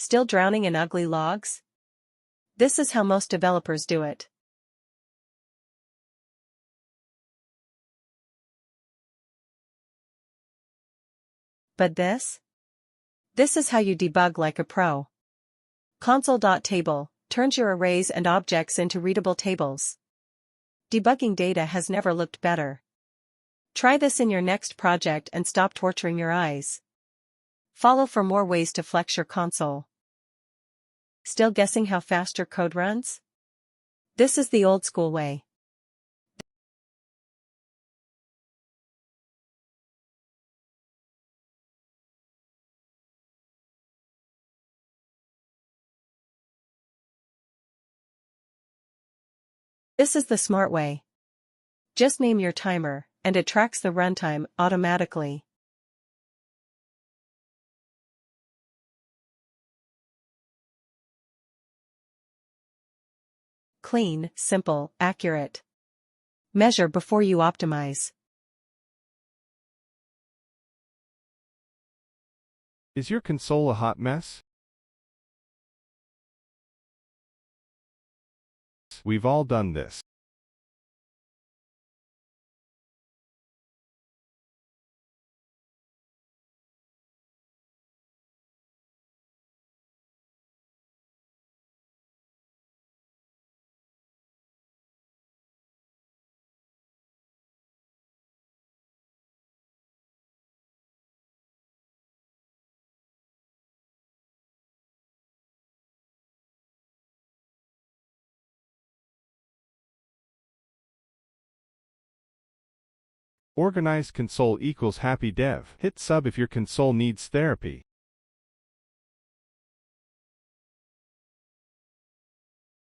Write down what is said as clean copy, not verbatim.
Still drowning in ugly logs? This is how most developers do it. But this? This is how you debug like a pro. Console.table turns your arrays and objects into readable tables. Debugging data has never looked better. Try this in your next project and stop torturing your eyes. Follow for more ways to flex your console. Still guessing how fast your code runs? This is the old school way. This is the smart way. Just name your timer, and it tracks the runtime automatically. Clean, simple, accurate. Measure before you optimize. Is your console a hot mess? We've all done this. Organized console equals happy dev. Hit sub if your console needs therapy.